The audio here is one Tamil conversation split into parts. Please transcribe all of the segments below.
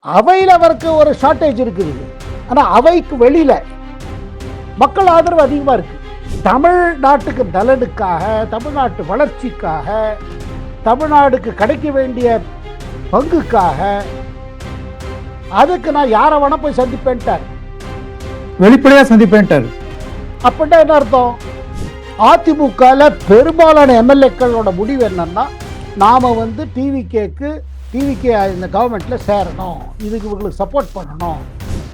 அவையில் அவருக்கு ஒரு ஷார்ட்டேஜ் இருக்குது. ஆனால் அவைக்கு வெளியில் மக்கள் ஆதரவு அதிகமாக இருக்குது. தமிழ்நாட்டுக்கு நலனுக்காக, தமிழ்நாட்டு வளர்ச்சிக்காக, தமிழ்நாடுக்கு கிடைக்க வேண்டிய பங்குக்காக அதுக்கு நான் யாரை வேணா போய் சந்திப்பேன்ட்டார். வெளிப்படையா சந்திப்பேன்ட்டார். அப்படின்னா என்ன அர்த்தம்? அதிமுகவில் பெரும்பாலான எம்எல்ஏக்களோட முடிவு என்னன்னா, நாம் டிவிகே இந்த கவர்மெண்ட்டில் சேரணும், இதுக்கு இவங்களுக்கு சப்போர்ட் பண்ணணும்.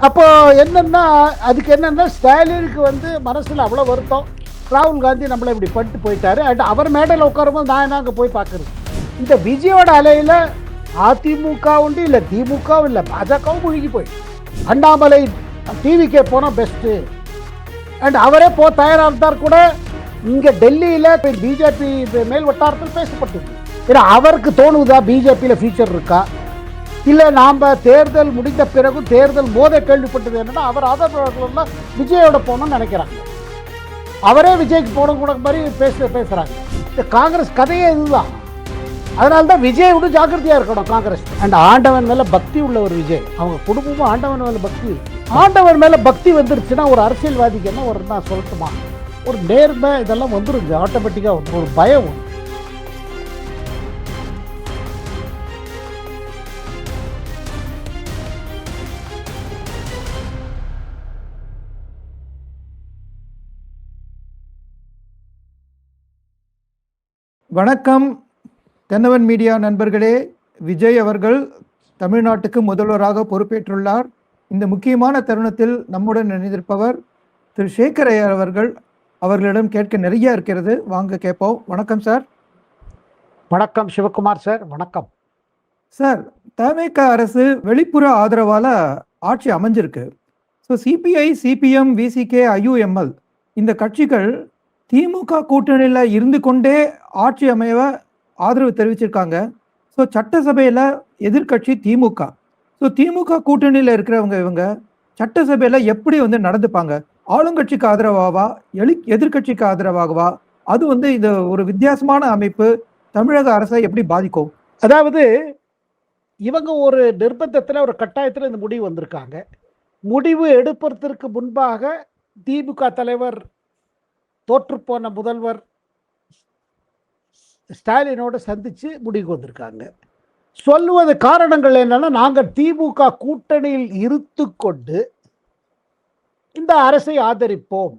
அப்போ என்னென்னா அதுக்கு என்னென்னா ஸ்டாலினுக்கு மனசில் அவ்வளோ வருத்தம். ராகுல் காந்தி நம்மளை இப்படி பண்ணிட்டு போயிட்டாரு. அண்ட் அவர் மேடையில் உட்காரும்போது நான் என்ன அங்கே போய் பார்க்குறது. இந்த விஜயோட அலையில் அதிமுக உண்டு, இல்லை திமுகவும் இல்லை பாஜகவும் முழுகி போய் அண்ணாமலை டிவிக்கே போனால் பெஸ்ட்டு. அண்ட் அவரே தயாராக இருந்தார். கூட இங்கே டெல்லியில் பிஜேபி மேல் வட்டாரத்தில் பேசப்பட்டது. ஏன்னா அவருக்கு தோணுதா பிஜேபியில் ஃபியூச்சர் இருக்கா, இல்லை நாம் தேர்தல் முடிந்த பிறகும் தேர்தல் மோத கேள்விப்பட்டது என்னன்னா அவர் ஆதரவாளர்கள்லாம் விஜயோட போகணும்னு நினைக்கிறாங்க. அவரே விஜய்க்கு போன கூட மாதிரி பேசுகிறாங்க. இந்த காங்கிரஸ் கதையே இதுதான். அதனால தான் விஜய் விட ஜாக்கிரதையாக இருக்கணும் காங்கிரஸ். அண்ட் ஆண்டவன் மேலே பக்தி உள்ள ஒரு விஜய், அவங்க குடும்பமும் ஆண்டவன் மேலே பக்தி. ஆண்டவன் மேலே பக்தி வந்துருச்சுன்னா ஒரு அரசியல்வாதிக்கு என்ன ஒரு நான் சொல்லட்டுமா, ஒரு நேர்மை இதெல்லாம் வந்துருங்க ஆட்டோமேட்டிக்காக. ஒரு பயம். வணக்கம் தென்னவன் மீடியா நண்பர்களே. விஜய் அவர்கள் தமிழ்நாட்டுக்கு முதல்வராக பொறுப்பேற்றுள்ளார். இந்த முக்கியமான தருணத்தில் நம்முடன் இணைந்திருப்பவர் திரு சேகர் ஐயர் அவர்கள். அவர்களிடம் கேட்க நிறைய இருக்கிறது, வாங்க கேட்போம். வணக்கம் சார். வணக்கம் சிவகுமார் சார். வணக்கம் சார். தவிக அரசு வெளிப்புற ஆதரவால் ஆட்சி அமைஞ்சிருக்கு. So CBI, CPM, VCK, IUML இந்த கட்சிகள் திமுக கூட்டணியில் இருந்து கொண்டே ஆட்சி அமைய ஆதரவு தெரிவிச்சிருக்காங்க. ஸோ சட்டசபையில் எதிர்கட்சி திமுக. ஸோ திமுக கூட்டணியில் இருக்கிறவங்க இவங்க சட்டசபையில் எப்படி நடந்துப்பாங்க? ஆளுங்கட்சிக்கு ஆதரவாகவா, எதிர்கட்சிக்கு ஆதரவாகவா? அது இந்த ஒரு வித்தியாசமான அமைப்பு தமிழக அரசை எப்படி பாதிக்கும்? அதாவது இவங்க ஒரு நிர்பந்தத்தில், ஒரு கட்டாயத்தில் இந்த முடிவு வந்திருக்காங்க. முடிவு எடுப்பதற்கு முன்பாக திமுக தலைவர், தோற்றுப்போன முதல்வர் ஸ்டாலினோடு சந்தித்து முடிவுக்கு வந்திருக்காங்க. சொல்லுவது காரணங்கள் என்னன்னா, நாங்கள் திமுக கூட்டணியில் இருந்து கொண்டு இந்த அரசை ஆதரிப்போம்.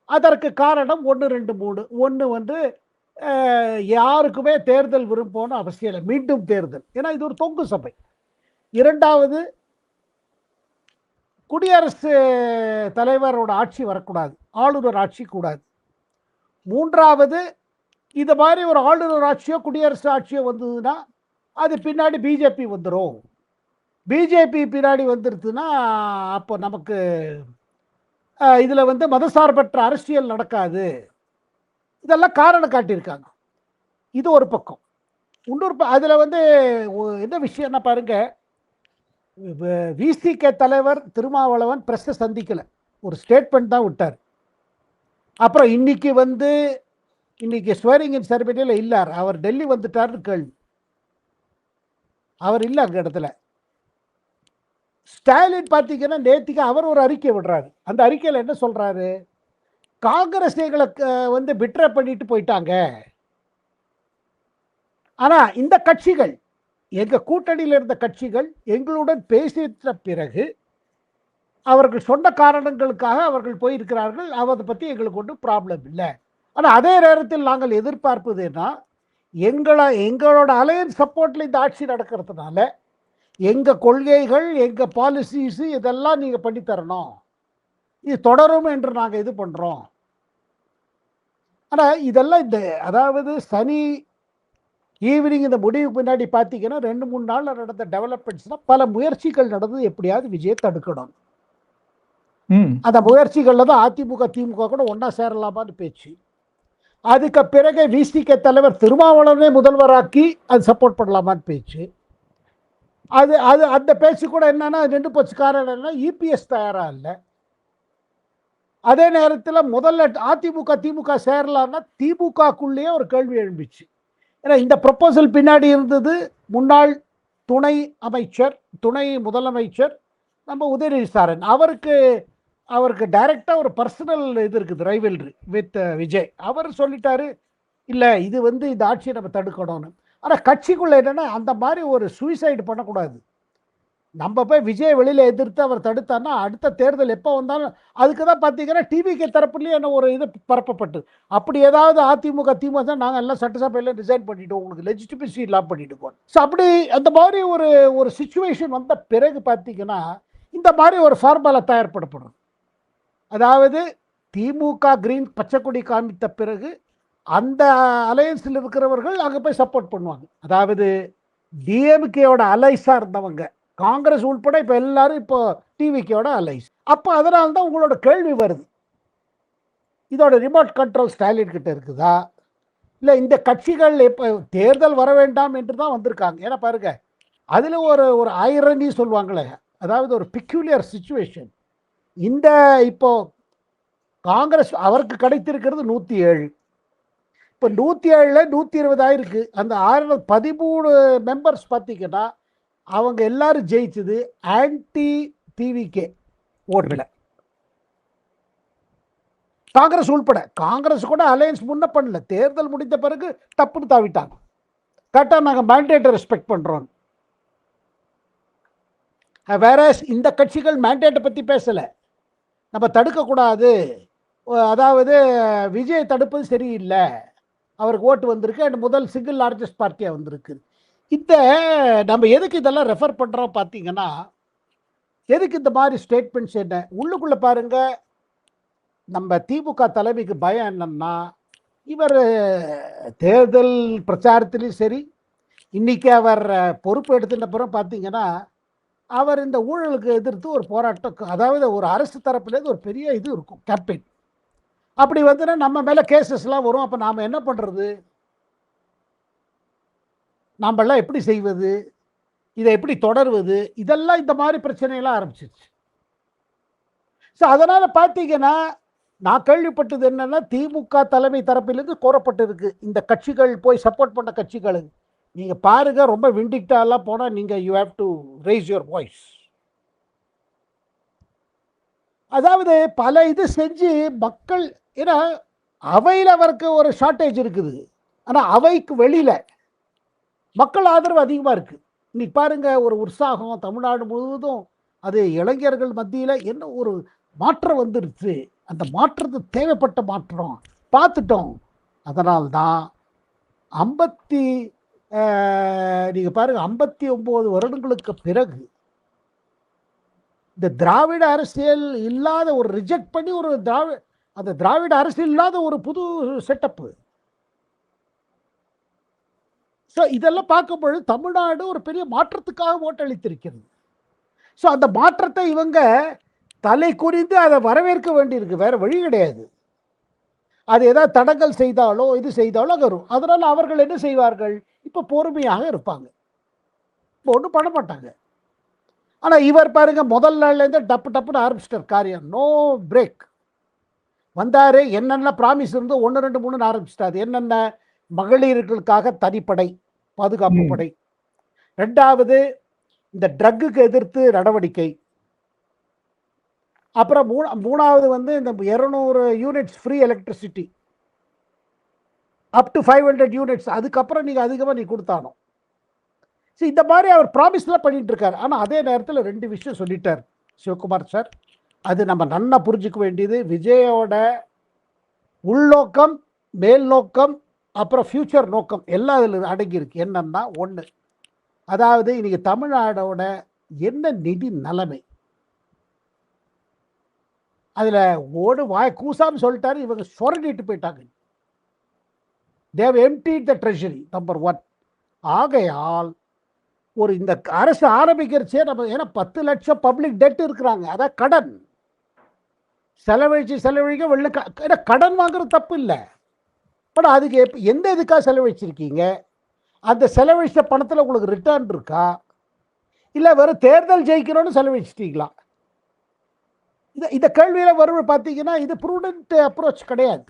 அதற்கு காரணம் 1, 2, 3. ஒன்று யாருக்குமே தேர்தல் விருப்பம்னு அவசியம் இல்லை, மீண்டும் தேர்தல். ஏன்னா இது ஒரு தொங்கு சபை. இரண்டாவது, குடியரசு தலைவரோட ஆட்சி வரக்கூடாது, ஆளுநர் ஆட்சி கூடாது. மூன்றாவது, இது மாதிரி ஒரு ஆளுநர் ஆட்சியோ குடியரசு ஆட்சியோ வந்ததுன்னா அது பின்னாடி பிஜேபி வந்துடும். பிஜேபி பின்னாடி வந்துடுதுன்னா அப்போ நமக்கு இதில் மதசார்பற்ற அரசியல் நடக்காது. இதெல்லாம் காரணம் காட்டியிருக்காங்க. இது ஒரு பக்கம். இன்னொரு அதில் என்ன விஷயம்னா பாருங்க, விசிகே தலைவர் திருமாவளவன் பிரஸ்ஸை சந்திக்கலை, ஒரு ஸ்டேட்மெண்ட் தான் விட்டார். அப்புறம் இன்னைக்கு ஸ்வேரிங் இன் செரமனியில் இல்லார், அவர் டெல்லி வந்துட்டார்னு கேள்வி. அவர் இல்லை அங்கே இடத்துல. ஸ்டாலின் பார்த்தீங்கன்னா நேற்றுக்கு அவர் ஒரு அறிக்கை விடுறாரு. அந்த அறிக்கையில் என்ன சொல்றாரு? காங்கிரஸ் எங்களை பிட்ரே பண்ணிட்டு போயிட்டாங்க. ஆனா இந்த கட்சிகள், எங்க கூட்டணியில் இருந்த கட்சிகள் எங்களுடன் பேசிட்ட பிறகு அவர்கள் சொன்ன காரணங்களுக்காக அவர்கள் போயிருக்கிறார்கள். அதை பற்றி எங்களுக்கு ஒன்றும் ப்ராப்ளம் இல்லை. ஆனால் அதே நேரத்தில் நாங்கள் எதிர்பார்ப்பது என்ன, எங்களோட அலையன்ஸ் சப்போர்ட்டில் இந்த ஆட்சி நடக்கிறதுனால எங்கள் கொள்கைகள், எங்கள் பாலிசிஸு இதெல்லாம் நீங்கள் பண்ணித்தரணும், இது தொடரும் என்று நாங்கள் இது பண்ணுறோம். ஆனால் இதெல்லாம் அதாவது சனி ஈவினிங் இந்த முடிவு பின்னாடி பார்த்தீங்கன்னா 2-3 நாளில் நடந்த டெவலப்மெண்ட்ஸ்னால் பல முயற்சிகள் நடந்து எப்படியாவது விஜயை தடுக்கணும். அந்த முயற்சிகளில் தான் அதிமுக திமுக கூட ஒன்றா சேரலாமான்னு பேச்சு. அதுக்கு பிறகு விசிகே தலைவர் திருமாவளவனே முதல்வராக்கி அது சப்போர்ட் பண்ணலாமான்னு பேச்சு. அந்த பேச்சு கூட என்னன்னா நின்று போச்சு. காரணம் என்ன, இபிஎஸ் தயாராக இல்லை. அதே நேரத்தில் முதல்ல அதிமுக திமுக சேரலான்னா திமுகக்குள்ளேயே ஒரு கேள்வி எழும்பிச்சு. ஏன்னா இந்த ப்ரொப்போசல் பின்னாடி இருந்தது முன்னாள் துணை அமைச்சர், துணை முதலமைச்சர் நம்ம உதயநிதி ஸ்டாலின். அவருக்கு டைரக்டாக ஒரு பர்சனல் இது இருக்குது, ரைவல்ரி வித் விஜய். அவர் சொல்லிட்டாரு, இல்லை இது வந்து இந்த ஆட்சியை நம்ம தடுக்கணும்னு. ஆனால் கட்சிக்குள்ள என்னென்னா அந்த மாதிரி ஒரு சூசைடு பண்ணக்கூடாது. நம்ம போய் விஜய் வெளியில் எதிர்த்து அவர் தடுத்தான்னா அடுத்த தேர்தல் எப்போ வந்தாலும் அதுக்கு தான் பார்த்தீங்கன்னா டிவிகே தரப்புலேயே என்ன ஒரு இது பரப்பப்பட்டு, அப்படி ஏதாவது அதிமுக திமுக நாங்கள் எல்லாம் சட்டசபையில் ரிசைன் பண்ணிவிட்டோம், உங்களுக்கு லெஜிட்டிமசி இல்லாமல் பண்ணிட்டு போனோம். ஸோ அப்படி அந்த மாதிரி ஒரு சுச்சுவேஷன் வந்த பிறகு பார்த்தீங்கன்னா இந்த மாதிரி ஒரு ஃபார்முலா தயார்படுத்தப்படும். அதாவது திமுக கிரீன் பச்சை கொடி காமித்த பிறகு அந்த அலையன்ஸில் இருக்கிறவர்கள் அங்கே போய் சப்போர்ட் பண்ணுவாங்க. அதாவது டிஎம்கேயோட அலைஸாக இருந்தவங்க, காங்கிரஸ் உள்பட இப்போ எல்லாரும் இப்போ டிவிகேயோட அலைஸ். அப்போ அதனால தான் உங்களோட கேள்வி வருது, இதோட ரிமோட் கண்ட்ரோல் ஸ்டாலின் கிட்ட இருக்குதா, இல்லை இந்த கட்சிகள் இப்போ தேர்தல் வர வேண்டாம் என்று தான் வந்திருக்காங்க. ஏன்னா பாருங்க, அதில் ஒரு ஐரணி சொல்லுவாங்களே, அதாவது ஒரு பிக்யூலியர் சுச்சுவேஷன். இந்த இப்போ காங்கிரஸ் அவருக்கு கிடைத்திருக்கிறது 107, இப்போ 107ல் 120 ஆயிருக்கு. அந்த 13 மெம்பர்ஸ் பார்த்தீங்கன்னா அவங்க எல்லாரும் ஜெயிச்சது ஆன்டி டிவிகே ஓட்டில், காங்கிரஸ் உள்பட. காங்கிரஸ் கூட அலையன்ஸ் முன்ன பண்ணல, தேர்தல் முடிந்த பிறகு தப்புன்னு தாவிட்டாங்க. கரெக்டாக நாங்கள் மேண்டேட்டை ரெஸ்பெக்ட் பண்ணுறோம். வேற இந்த கட்சிகள் மேண்டேட்டை பற்றி பேசலை, நம்ம தடுக்கக்கூடாது, அதாவது விஜய் தடுப்பது சரியில்லை, அவருக்கு ஓட்டு வந்திருக்கு, அண்ட் முதல் சிங்கிள் லார்ஜஸ்ட் பார்ட்டியாக வந்திருக்கு. இந்த நம்ம எதுக்கு இதெல்லாம் ரெஃபர் பண்ணுறோம் பார்த்தீங்கன்னா, எதுக்கு இந்த மாதிரி ஸ்டேட்மெண்ட்ஸ் என்ன உள்ளுக்குள்ளே பாருங்க. நம்ம திமுக தலைமைக்கு பயம் என்னன்னா, இவர் தேர்தல் பிரச்சாரத்திலையும் சரி, இன்னைக்கு அவர் பொறுப்பு எடுத்துட்ட பிறகு பார்த்தீங்கன்னா அவர் இந்த ஊழலுக்கு எதிர்த்து ஒரு போராட்டம், அதாவது ஒரு அரசு தரப்புலேருந்து ஒரு பெரிய இது இருக்கும் கேம்பெயின். அப்படி வந்துன்னா நம்ம மேலே கேசஸ்லாம் வரும். அப்போ நாம் என்ன பண்ணுறது, நாமெல்லாம் எப்படி செய்வது, இதை எப்படி தொடர்வது, இதெல்லாம் இந்த மாதிரி பிரச்சனையெல்லாம் ஆரம்பிச்சிருச்சு. ஸோ அதனால் பார்த்தீங்கன்னா நான் கேள்விப்பட்டது என்னென்னா, திமுக தலைமை தரப்பிலிருந்து கோரப்பட்டிருக்கு இந்த கட்சிகள் போய் சப்போர்ட் பண்ண கட்சிகளுக்கு, நீங்கள் பாருங்க ரொம்ப விண்டிக்டாலாம் போனால் நீங்கள் you have to raise your voice. அதாவது பல இது செஞ்சு மக்கள், ஏன்னா அவையில் அவருக்கு ஒரு ஷார்ட்டேஜ் இருக்குது, ஆனால் அவைக்கு வெளியில் மக்கள் ஆதரவு அதிகமாக இருக்குது. இன்னைக்கு பாருங்க ஒரு உற்சாகம் தமிழ்நாடு முழுவதும், அது இளைஞர்கள் மத்தியில் என்ன ஒரு மாற்றம் வந்துருச்சு. அந்த மாற்றத்து தேவைப்பட்ட மாற்றம் பார்த்துட்டோம். அதனால்தான் நீங்கள் பாருங்க 59 வருடங்களுக்கு பிறகு இந்த திராவிட அரசியல் இல்லாத ஒரு ரிஜெக்ட் பண்ணி ஒரு அந்த திராவிட அரசியல் இல்லாத ஒரு புது செட்டப்பு. ஸோ இதெல்லாம் பார்க்கும்பொழுது தமிழ்நாடு ஒரு பெரிய மாற்றத்துக்காக ஓட்டளித்திருக்கிறது. ஸோ அந்த மாற்றத்தை இவங்க தலை குறிந்து அதை வரவேற்க வேண்டியிருக்கு, வேற வழி கிடையாது. அது ஏதாவது தடங்கல் செய்தாலோ இது செய்தாலோ வரும். அதனால் அவர்கள் என்ன செய்வார்கள், இப்போ பொறுமையாக இருப்பாங்க, இப்போ ஒன்றும் பண்ண மாட்டாங்க. ஆனால் இவர் பாருங்க முதல் நாள்லேருந்து டப்பு டப்புன்னு ஆரம்பிச்சிட்டார் காரியம், நோ பிரேக். வந்தார், என்னென்ன ப்ராமிஸ் இருந்தோ 1 2 3 ஆரம்பிச்சிட்டாரு. என்னென்ன, மகளிர்களுக்காக தனிப்படை பாதுகாப்பு படை, 2வது இந்த ட்ரக்குக்கு எதிர்த்து நடவடிக்கை, அப்புறம் 3வது வந்து இந்த 200 units free electricity up to 500 units, அதுக்கப்புறம் நீங்கள் அதிகமாக கொடுத்தானோ. சரி, இந்த மாதிரி அவர் ப்ராமிஸ்லாம் பண்ணிட்டு இருக்காரு. ஆனால் அதே நேரத்தில் 2 விஷயம் சொல்லிட்டார் சிவகுமார் சார், அது நம்ம நல்லா புரிஞ்சுக்க வேண்டியது. விஜயோட உள்நோக்கம், மேல் நோக்கம், அப்புறம் ஃபியூச்சர் நோக்கம் எல்லாம் அதில் அடங்கியிருக்கு. என்னன்னா, 1, அதாவது இன்னைக்கு தமிழ்நாடோட என்ன நிதி நிலைமை, அதில் வாய் கூசாமல் சொல்லிட்டாரு, இவங்க சொரண்டிட்டு போயிட்டாங்க. தேவ் எம்ப்டிட் த ட்ரெஷரி, நம்பர் 1. ஆகையால் ஒரு இந்த அரசு ஆரம்பிக்கிறச்சே நம்ம, ஏன்னா 10 லட்சம் பப்ளிக் டெட் இருக்கிறாங்க, அதான் கடன் செலவழிக்க வெளில, ஏன்னா கடன் வாங்குறது தப்பு இல்லை, பட் அதுக்கு எந்த இதுக்காக செலவழிச்சிருக்கீங்க, அந்த செலவழிச்ச பணத்தில் உங்களுக்கு ரிட்டர்ன் இருக்கா, இல்லை வெறும் தேர்தல் ஜெயிக்கணும்னு செலவழிச்சிட்டீங்களா? இந்த கேள்வியில் வரும் பார்த்தீங்கன்னா, இது ப்ரூடென்ட் அப்ரோச் கிடையாது.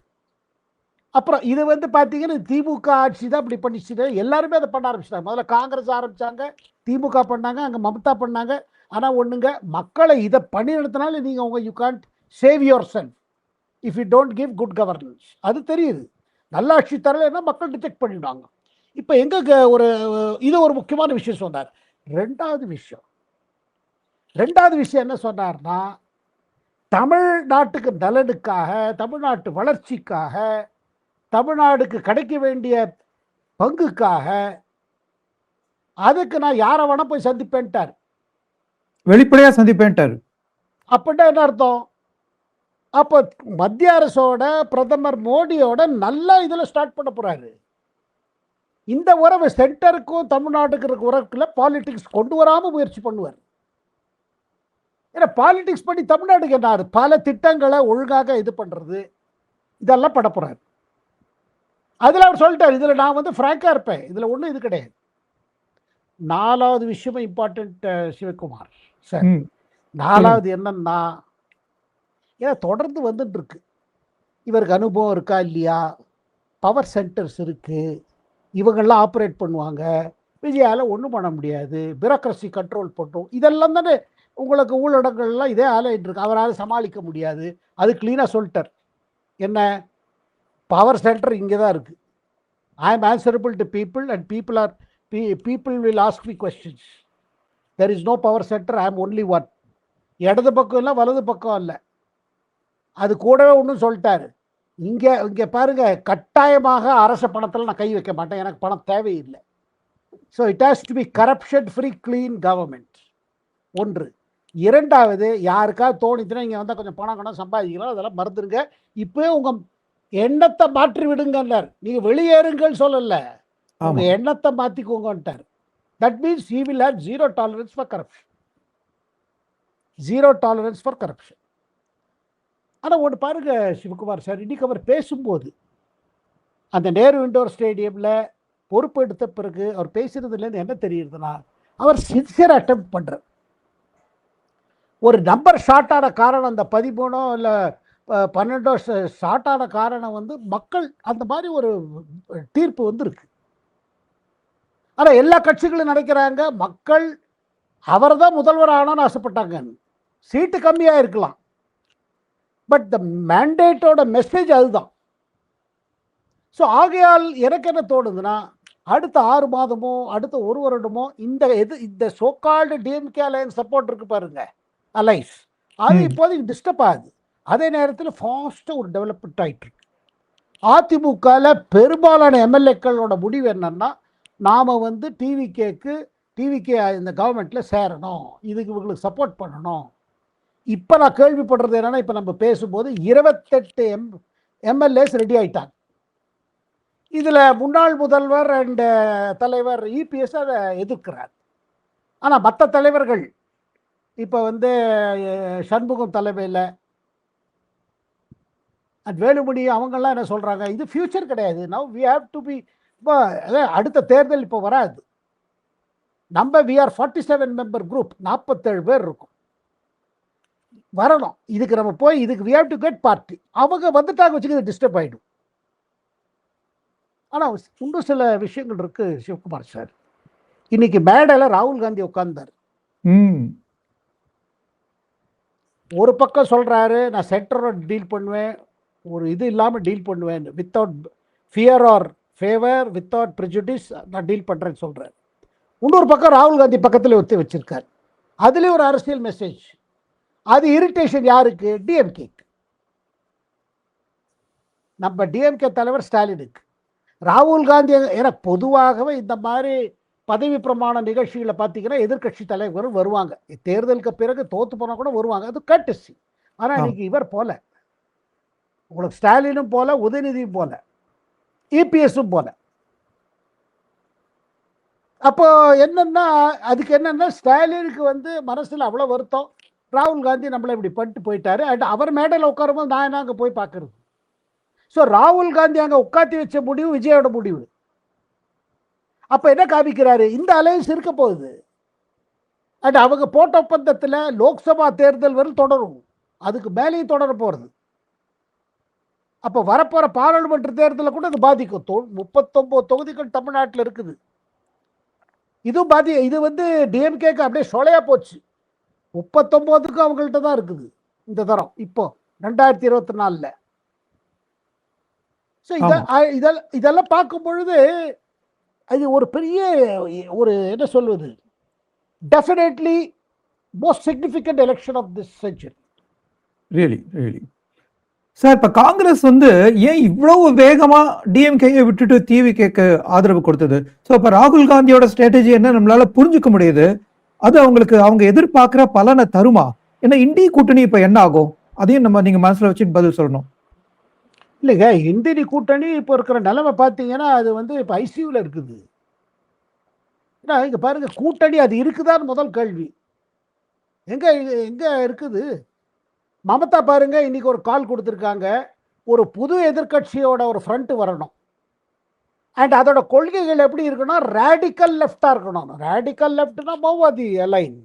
அப்புறம் இது வந்து பார்த்தீங்கன்னா திமுக ஆட்சி தான் இப்படி பண்ணிச்சுட்டு எல்லாருமே அதை பண்ண ஆரம்பிச்சிட்டாங்க. முதல்ல காங்கிரஸ் ஆரம்பிச்சாங்க, திமுக பண்ணாங்க, அங்கே மம்தா பண்ணாங்க. ஆனால் ஒன்றுங்க, மக்களை இதை பண்ணி நடத்தினாலும் நீங்கள் you can't save your self if you don't give good governance. அது தெரியுது. நல்லாட்சி தரலைன்னா மக்கள் டிடெக்ட் பண்ணிடுவாங்க. இப்போ எங்கே ஒரு இது ஒரு முக்கியமான விஷயம் சொன்னார். ரெண்டாவது விஷயம் என்ன சொன்னார்னா, தமிழ்நாட்டுக்கு நலனுக்காக, தமிழ்நாட்டு வளர்ச்சிக்காக, தமிழ்நாடுக்கு கிடைக்க வேண்டிய பங்குக்காக அதுக்கு நான் யாரை வேணா போய் சந்திப்பேன்ட்டார். வெளிப்படையா சந்திப்பேன்ட்டார். அப்படின்னா என்ன அர்த்தம்? அப்போ மத்திய அரசோட பிரதமர் மோடியோட நல்லா இதில் ஸ்டார்ட் பண்ண போறாரு. இந்த உறவு சென்டருக்கும் தமிழ்நாட்டுக்கு இருக்க உறவுக்குள்ள பாலிடிக்ஸ் கொண்டு வராமல் முயற்சி பண்ணுவார். ஏன்னா பாலிடிக்ஸ் பண்ணி தமிழ்நாட்டுக்கு என்ன ஆகுது? பல திட்டங்களை ஒழுங்காக இது பண்றது இதெல்லாம் பண்ண போறாரு. அதில் அவர் சொல்லிட்டார், இதில் நான் வந்து ஃப்ராங்காக இருப்பேன், இதில் ஒன்றும் இது கிடையாது. 4வது விஷயமும் இம்பார்ட்டன்ட் சிவகுமார் சார். 4வது என்னன்னா, ஏன்னா தொடர்ந்து வந்துட்டு இருக்கு, இவருக்கு அனுபவம் இருக்கா இல்லையா, பவர் சென்டர்ஸ் இருக்கு, இவங்கெல்லாம் ஆப்ரேட் பண்ணுவாங்க, விஜயால ஒன்றும் பண்ண முடியாது, பியூரோக்ரஸி கண்ட்ரோல் பண்ணும், இதெல்லாம் தானே உங்களுக்கு ஊழடங்கள்லாம் இதே ஆலையிட்டு இருக்கு, அவரால் சமாளிக்க முடியாது. அது கிளீனாக சொல்லிட்டார். என்ன, பவர் சென்டர் இங்கே தான் இருக்குது, I am answerable to people and people will ask me questions. There is no power centre, I am only one. இடது பக்கம் இல்லை, வலது பக்கம் இல்லை. அது கூடவே ஒன்றும் சொல்லிட்டாரு, இங்கே பாருங்க, கட்டாயமாக அரச பணத்தில் நான் கை வைக்க மாட்டேன், எனக்கு பணம் தேவையில்லை. So it has to be corruption free clean government. ஒன்று. இரண்டாவது, யாருக்காவது தோணிச்சுன்னா இங்கே வந்தால் கொஞ்சம் பணம் சம்பாதிக்கலாம், அதெல்லாம் மறந்துடுங்க. இப்போ உங்கள் எண்ணத்தை மாற்றி விடுங்கன்னார். நீங்கள் வெளியேறுங்கள் சொல்லல, உங்க எண்ணத்தை மாற்றிக்கோங்கன்ட்டார். That means he will have zero tolerance for corruption. Zero tolerance for corruption. ஆனால் ஒன்று பாருங்க சிவகுமார் சார், இன்னைக்கு அவர் பேசும்போது அந்த நேரு இண்டோர் ஸ்டேடியமில் பொறுப்பு எடுத்த பிறகு அவர் பேசுறதுலேருந்து என்ன தெரியுதுன்னா, அவர் சின்சியர் அட்டெம்ட் பண்ணுறார். ஒரு நம்பர் ஷார்ட் ஆன காரணம், அந்த 13 இல்லை 12 ஷார்ட் ஆன காரணம் வந்து மக்கள் அந்த மாதிரி ஒரு தீர்ப்பு வந்து இருக்கு. ஆனால் எல்லா கட்சிகளும் நினைக்கிறாங்க மக்கள் அவர் தான் முதல்வர் ஆனான்னு ஆசைப்பட்டாங்க. சீட்டு கம்மியாக இருக்கலாம், பட் த மேண்டேட்டோட மெசேஜ் அதுதான். ஸோ ஆகையால் எனக்கு என்ன தோணுதுன்னா, அடுத்த 6 மாதமோ அடுத்த 1 வருடமோ இந்த சோகால்டு டிஎம்கே அலையன்ஸ் சப்போர்ட் இருக்கு பாருங்க, அலைஸ், அது இப்போதைக்கு டிஸ்டர்ப் ஆகுது. அதே நேரத்தில் ஃபாஸ்ட்டாக ஒரு டெவலப்மெண்ட் ஆகிட்டு இருக்கு. அதிமுகவில் பெரும்பாலான எம்எல்ஏக்களோட முடிவு என்னன்னா, நாம் வந்து டிவிகே இந்த கவர்மெண்ட்டில் சேரணும், இதுக்கு இவங்களுக்கு சப்போர்ட் பண்ணணும். இப்போ நான் கேள்விப்படுறது என்னன்னா, இப்போ நம்ம பேசும்போது 28 எம்எல்ஏஸ் ரெடி ஆயிட்டாங்க. இதில் முன்னாள் முதல்வர் அண்ட் தலைவர் இபிஎஸ் அதை எதிர்க்கிறார். ஆனால் மற்ற தலைவர்கள் இப்போ வந்து சண்முகம் தலைமையில் அண்ட் வேலுமணி அவங்கெல்லாம் என்ன சொல்கிறாங்க, இது ஃபியூச்சர் கிடையாது, now we have to be. இப்போ அடுத்த தேர்தல் இப்போ வராது, நம்ம வி ஆர் 47 மெம்பர் குரூப், 47 பேர் இருக்கும், வரணும், இதுக்கு நம்ம போய் இதுக்கு we have to get party. அவங்க வந்துட்டாங்க வச்சுக்க டிஸ்டர்ப் ஆகிடும். ஆனால் இன்னும் சில விஷயங்கள் இருக்கு சிவகுமார் சார். இன்னைக்கு மேடையில் ராகுல் காந்தி உட்கார்ந்தார். ஒரு பக்கம் சொல்றாரு, நான் சென்டரோட டீல் பண்ணுவேன், ஒரு இது இல்லாமல் டீல் பண்ணுவேன், without fear R favour, without prejudice நான் டீல் பண்ணுறேன்னு சொல்கிறார். இன்னொரு பக்கம் ராகுல் காந்தி பக்கத்தில் ஒத்தி வச்சிருக்கார், அதுலேயும் ஒரு அரசியல் மெசேஜ். அது இரிட்டேஷன் யாருக்கு? டிஎம்கே. நம்ம டிஎம்கே தலைவர் ஸ்டாலினுக்கு. ராகுல் காந்தி எனக்கு பொதுவாகவே இந்த மாதிரி பதவி பிரமாண நிகழ்ச்சிகளை பார்த்தீங்கன்னா எதிர்கட்சி தலைவரும் வருவாங்க, தேர்தலுக்கு பிறகு தோத்து போனால் கூட வருவாங்க, அது கட்டசி. ஆனால் இன்னைக்கு இவர் போல, உங்களுக்கு ஸ்டாலினும் போல, உதயநிதியும் போல, இபிஎஸும் போல. அப்போ என்னன்னா, அதுக்கு என்னன்னா, ஸ்டாலினுக்கு வந்து மனசில் அவ்வளோ வருத்தம், ராகுல் காந்தி நம்மளை இப்படி பண்ணிட்டு போயிட்டாரு, அண்ட் அவர் மேடையில் உட்காரும்போது நான் என்ன அங்கே போய் பார்க்கறது. ஸோ ராகுல் காந்தி அங்கே உட்காத்தி வச்ச முடிவு விஜயோட முடிவு. அப்போ என்ன காமிக்கிறாரு, இந்த அலையன்ஸ் இருக்க போகுது, அண்ட் அவங்க போட்ட ஒப்பந்தத்தில் லோக்சபா தேர்தல் வரை தொடரும், அதுக்கு மேலேயும் தொடர போகிறது. அப்போ வரப்போகிற பாராளுமன்ற தேர்தலில் கூட அது பாதிக்கும். 39 தொகுதிகள் தமிழ்நாட்டில் இருக்குது. இது வந்து டிஎம்கேக்கு அப்படியே சொலையா போச்சு. 39க்கும் அவங்கள்ட்ட தான் இருக்குது இந்த தரம் இப்போ 2024. ஸோ இதெல்லாம் பார்க்கும் பொழுது அது ஒரு பெரிய ஒரு என்ன சொல்வது, definitely most significant election of this century. Really sir, இப்ப காங்கிரஸ் வந்து ஏன் இவ்வளவு வேகமா டிஎம்கேயை விட்டுட்டு டிவிகேக்கு ஆதரவு கொடுத்தது? ஸோ இப்ப ராகுல் காந்தியோட ஸ்ட்ராட்டஜி என்ன நம்மளால புரிஞ்சுக்க முடியுது. அது அவங்களுக்கு அவங்க எதிர்பார்க்கிற பலனை தருமா? ஏன்னா இந்திய கூட்டணி இப்ப என்ன ஆகும் அதையும் நீங்க மனசுல வச்சு பதில் சொல்லணும். இல்லைங்க, இந்திய கூட்டணி இப்போ இருக்கிற நிலைமை பார்த்தீங்கன்னா அது வந்து இப்போ ஐசியூவில் இருக்குது. ஏன்னா இங்கே பாருங்க, கூட்டணி அது இருக்குதான்னு முதல் கேள்வி. எங்கே எங்கே இருக்குது? மமதா பாருங்க, இன்னைக்கு ஒரு கால் கொடுத்துருக்காங்க, ஒரு புது எதிர்கட்சியோட ஒரு ஃப்ரண்ட் வரணும். அண்ட் அதோட கொள்கைகள் எப்படி இருக்கணும்? ரேடிக்கல் லெஃப்டாக இருக்கணும். ரேடிக்கல் லெஃப்ட்னா மௌவாதி அலைன்.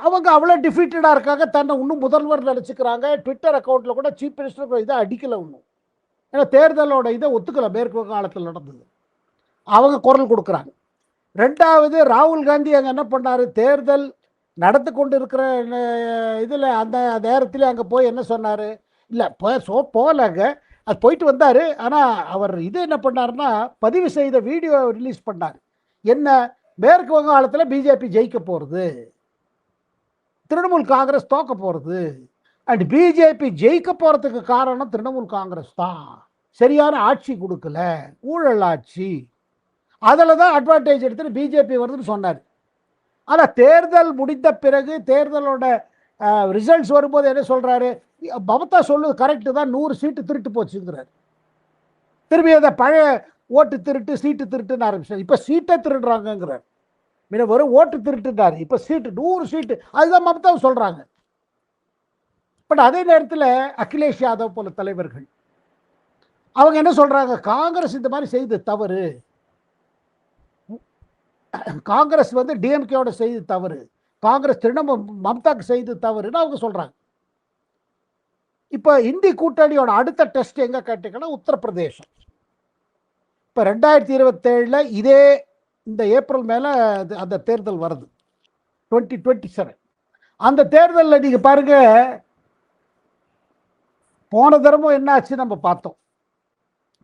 அவங்க அவ்வளோ டிஃபீட்டடாக இருக்காங்க, தன்னை இன்னும் முதல்வர் நினச்சிக்கிறாங்க. ட்விட்டர் அக்கௌண்ட்டில் கூட சீஃப் மினிஸ்டர் இதை அடிக்கலை இன்னும். ஏன்னா தேர்தலோட இதை ஒத்துக்கலை, மேற்கு காலத்தில் நடந்தது. அவங்க குரல் கொடுக்குறாங்க. ரெண்டாவது, ராகுல் காந்தி அங்கே என்ன பண்ணார், தேர்தல் நடந்து கொண்டு இருக்கிற இதில் அந்த நேரத்தில் அங்கே போய் என்ன சொன்னார்? இல்லை போகலங்க, அது போயிட்டு வந்தார். ஆனால் அவர் இது என்ன பண்ணார்னா, பதிவு செய்த வீடியோ ரிலீஸ் பண்ணார். என்ன, மேற்கு வங்காளத்தில் பிஜேபி ஜெயிக்க போகிறது, திரிணாமுல் காங்கிரஸ் தோக்க போகிறது. அண்ட் பிஜேபி ஜெயிக்க போகிறதுக்கு காரணம் திரிணாமுல் காங்கிரஸ் தான். சரியான ஆட்சி கொடுக்கல, ஊழல் ஆட்சி, அதில் தான் அட்வான்டேஜ் எடுத்துட்டு பிஜேபி வருதுன்னு சொன்னார். ஆனால் தேர்தல் முடிந்த பிறகு, தேர்தலோட ரிசல்ட்ஸ் வரும்போது என்ன சொல்கிறாரு? மமதா சொல்லுது கரெக்டு தான், 100 சீட்டு திருட்டு போச்சுங்கிறார். திரும்பி அதை பழைய ஓட்டு திருட்டு சீட்டு திருட்டுன்னு ஆரம்பிச்சார். இப்போ சீட்டை திருடுறாங்கங்கிறார். முன்ன வரும் ஓட்டு திருட்டுனார், இப்போ சீட்டு 100 சீட்டு, அதுதான் மமதா சொல்கிறாங்க. பட் அதே நேரத்தில் அகிலேஷ் யாதவ் போல தலைவர்கள் அவங்க என்ன சொல்கிறாங்க? காங்கிரஸ் இந்த மாதிரி செய்து தவறு, காங்கிரஸ் வந்து டிஎம்கேயோட செய்து தவறு, காங்கிரஸ் திரிணாமுல் மம்தாக்கு செய்து தவறுன்னு அவங்க சொல்கிறாங்க. இப்போ இந்திய கூட்டணியோட அடுத்த டெஸ்ட் எங்கே கேட்டீங்கன்னா உத்தரப்பிரதேசம். இப்போ 2027 இதே இந்த ஏப்ரல் மேலே அந்த தேர்தல் வருது, 2027. அந்த தேர்தலில் நீங்கள் பாருங்க, போன தரமும் என்ன ஆச்சு நம்ம பார்த்தோம்.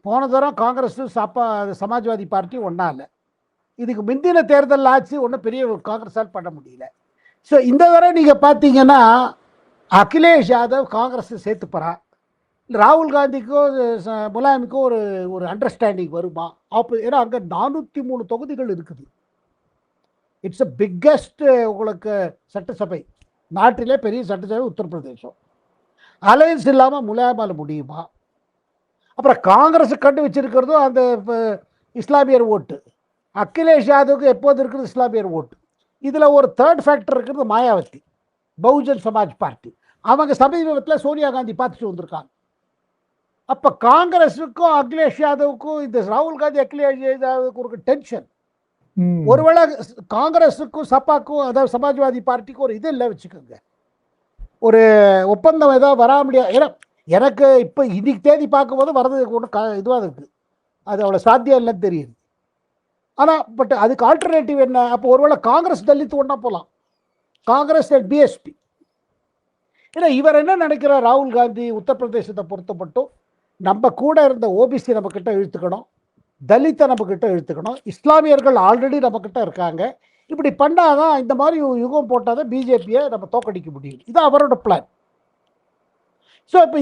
போன தரம் காங்கிரஸ் சமாஜ்வாதி பார்ட்டி ஒன்றா இல்லை. இதுக்கு முந்தின தேர்தல் ஆச்சு, ஒன்றும் பெரிய காங்கிரஸால் பண்ண முடியல. ஸோ இந்த தடவை நீங்கள் பார்த்தீங்கன்னா அகிலேஷ் யாதவ் காங்கிரஸ் சேர்த்துப்பறா, ராகுல் காந்திக்கோ முலாயமுக்கோ ஒரு அண்டர்ஸ்டாண்டிங் வருமா? ஏன்னா அங்கே 403 தொகுதிகள் இருக்குது. இட்ஸ் அ பிக்கஸ்ட் உங்களுக்கு சட்டசபை, நாட்டிலே பெரிய சட்டசபை உத்தரப்பிரதேசம். அலையன்ஸ் இல்லாமல் முலாயமால முடியுமா? அப்புறம் காங்கிரஸ் கண்டு வச்சிருக்கிறதும் அந்த இஸ்லாமியர் ஓட்டு. அகிலேஷ் யாதவுக்கு எப்போது இருக்குது இஸ்லாமியர் ஓட்டு. இதில் ஒரு தேர்ட் ஃபேக்டர் இருக்கிறது மாயாவதி, பகுஜன் சமாஜ் பார்ட்டி. அவங்க சமீபத்தில் சோனியா காந்தி பார்த்துட்டு வந்திருக்காங்க. அப்போ காங்கிரஸுக்கும் அகிலேஷ் யாதவுக்கும், இந்த ராகுல் காந்தி அகிலேஷ் யாதவுக்கு ஒரு டென்ஷன். ஒருவேளை காங்கிரஸுக்கும் சப்பாக்கும், அதாவது சமாஜ்வாதி பார்ட்டிக்கும் ஒரு இது இல்லை வச்சுக்கோங்க, ஒரு ஒப்பந்தம் ஏதாவது வரா முடியாது. ஏன்னா எனக்கு இப்போ இன்னைக்கு தேதி பார்க்கும்போது வரது ஒன்று இதுவாக இருக்குது, அது அவ்வளோ சாத்தியம் இல்லைன்னு தெரியுது. ஆனால் பட் அதுக்கு ஆல்டர்னேட்டிவ் என்ன? அப்போ ஒருவேளை காங்கிரஸ் தலித்து ஒன்றா போகலாம், காங்கிரஸ் அண்ட் பிஎஸ்பி. ஏன்னா இவர் என்ன நினைக்கிறார், ராகுல் காந்தி உத்தரப்பிரதேசத்தை பொறுத்த மட்டும் நம்ம கூட இருந்த ஓபிசி நம்ம கிட்ட இழுத்துக்கணும், தலித்தை நம்ம கிட்ட இழுத்துக்கணும், இஸ்லாமியர்கள் ஆல்ரெடி நம்ம கிட்ட இருக்காங்க. இப்படி பண்ணாதான், இந்த மாதிரி யுகம் போட்டாதான் பிஜேபியை நம்ம தோக்கடிக்க முடியும். இது அவரோட பிளான். ஸோ இப்போ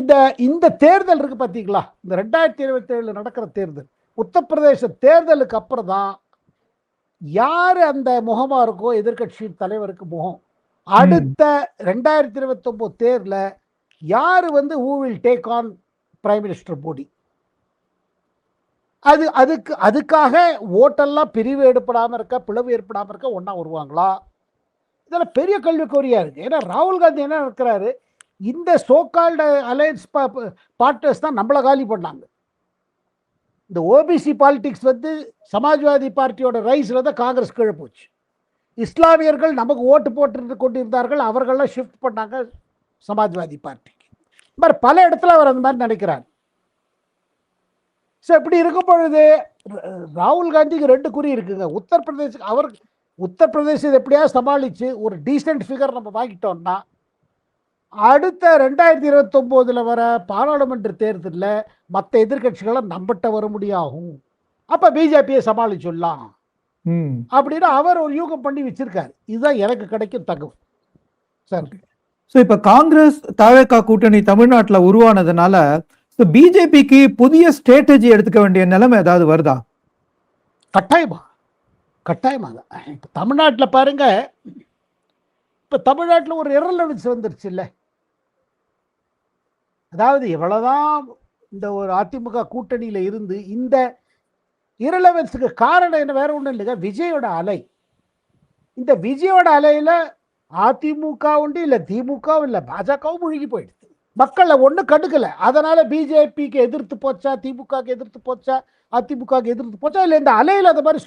இந்த தேர்தல் இருக்கு பார்த்தீங்களா, இந்த 2027 நடக்கிற தேர்தல், உத்தரப்பிரதேச தேர்தலுக்கு அப்புறம் தான் யார் அந்த முகமா இருக்கோ எதிர்கட்சி தலைவருக்கு முகம். அடுத்த 2029 தேர்தலில் யார் வந்து who will take on prime minister Modi, அதுக்காக ஓட்டெல்லாம் பிரிவு ஏற்படாமல் இருக்க, பிளவு ஏற்படாமல் இருக்க ஒன்றா வருவாங்களா? இதெல்லாம் பெரிய கேள்விக்குறியா இருக்கு. ஏன்னா ராகுல் காந்தி என்ன இருக்கிறாரு, இந்த சோகால்டு அலையன்ஸ் பார்ட்னர்ஸ் தான் நம்மளை காலி பண்ணாங்க. இந்த ஓபிசி பாலிடிக்ஸ் வந்து சமாஜ்வாதி பார்ட்டியோட ரைஸில் தான் காங்கிரஸ் கீழே போச்சு. இஸ்லாமியர்கள் நமக்கு ஓட்டு போட்டு கொண்டிருந்தார்கள், அவர்கள்லாம் ஷிஃப்ட் பண்ணாங்க சமாஜ்வாதி பார்ட்டிக்கு. மாதிரி பல இடத்துல அவர் அந்த மாதிரி நினைக்கிறார். ஸோ இப்படி இருக்கும் பொழுது ராகுல் காந்திக்கு 2 குறி இருக்குங்க. உத்தரப்பிரதேச அவருக்கு உத்தரப்பிரதேசத்தை எப்படியாவது சமாளித்து ஒரு டீசென்ட் ஃபிகர் நம்ம வாங்கிட்டோம்னா அடுத்த 2029 வர பாராளுமன்ற தேர்தலில் மற்ற எதிர்கட்சிகளை நம்பிட்ட வர முடியாகும். அப்போ பிஜேபியை சமாளிச்சுடலாம் அப்படின்னு அவர் ஒரு யூகம் பண்ணி வச்சிருக்காரு. இதுதான் எனக்கு கிடைக்கும் தகவல் சார். ஸோ இப்போ காங்கிரஸ் தவேகா கூட்டணி தமிழ்நாட்டில் உருவானதுனால பிஜேபிக்கு புதிய ஸ்ட்ராட்டஜி எடுத்துக்க வேண்டிய நிலைமை ஏதாவது வருதா? கட்டாயமா கட்டாயமா. இப்போ தமிழ்நாட்டில் பாருங்க, இப்போ தமிழ்நாட்டில் ஒரு இரலவன்ஸ் வந்துருச்சு இல்லை. அதாவது எவ்வளவுதான் இந்த ஒரு அதிமுக கூட்டணியில் இருந்து இந்த இரலவன்ஸுக்கு காரணம் என்ன, வேற ஒன்றும் இல்லைங்க, விஜயோட அலை. இந்த விஜயோட அலையில அதிமுக உண்டு இல்லை திமுகவும் இல்லை பாஜகவும் முழுகி போயிடுது. மக்களை ஒன்றும் கண்டுக்கல. அதனால பிஜேபிக்கு எதிர்த்து போச்சா, திமுகக்கு எதிர்த்து போச்சா, அதிமுகக்கு எதிர்த்து போச்சா, இல்லை இந்த அலையில் அந்த மாதிரி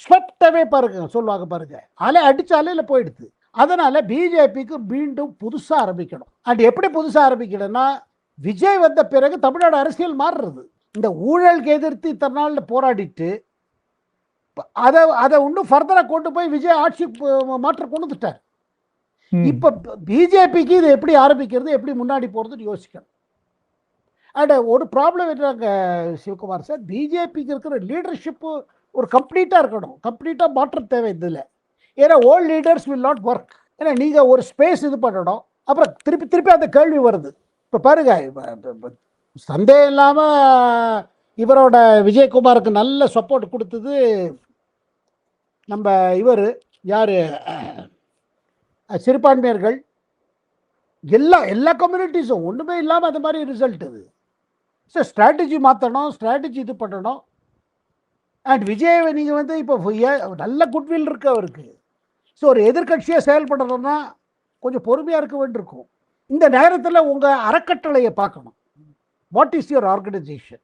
ஸ்வெப்டவே பாருங்க சொல்லுவாங்க பாருங்க, அலை அடிச்ச அலையில போயிடுது. அதனால பிஜேபிக்கு மீண்டும் புதுசா ஆரம்பிக்கணும். அண்ட் எப்படி புதுசா ஆரம்பிக்கணும்னா, விஜய் வந்த பிறகு தமிழ்நாடு அரசியல் மாறுறது. இந்த ஊழலுக்கு எதிர்த்து இத்தனை நாள்ல போராடிட்டு அதை இன்னும் ஃபர்தரா கொண்டு போய் விஜய் ஆட்சி மாற்ற கொண்டு வந்துட்டார். இப்ப பிஜேபிக்கு இது எப்படி ஆரம்பிக்கிறது, எப்படி முன்னாடி போறதுன்னு யோசிக்கணும். அண்ட் ஒரு ப்ராப்ளம் என்னங்க சிவகுமார் சார், பிஜேபிக்கு இருக்கிற லீடர்ஷிப்பு ஒரு கம்ப்ளீட்டா இருக்கணும். கம்ப்ளீட்டா மாற்றம் தேவை இதில். ஏன்னா old leaders will not work. ஏன்னா நீங்க ஒரு ஸ்பேஸ் இது பண்ணணும், அப்புறம் திருப்பி திருப்பி அந்த கேள்வி வருது. இப்ப பாருங்க, சந்தேகம் இல்லாம இவரோட விஜயகுமாருக்கு நல்ல சப்போர்ட் கொடுத்தது நம்ம இவர் யாரு, சிறுபான்மையர்கள். எல்லா கம்யூனிட்டிஸும் ஒன்றுமே இல்லாமல் அந்த மாதிரி ரிசல்ட் இது. ஸோ ஸ்ட்ராட்டஜி மாற்றணும், ஸ்ட்ராட்டஜி இது பண்ணணும். அண்ட் விஜய் நீங்கள் வந்து இப்போ நல்ல குட்வில் இருக்கு அவருக்கு. ஸோ ஒரு எதிர்கட்சியாக செயல்படணும்னா கொஞ்சம் பொறுமையாக இருக்க வேண்டியிருக்கும். இந்த நேரத்தில் உங்கள் அறக்கட்டளையை பார்க்கணும். What is your organisation?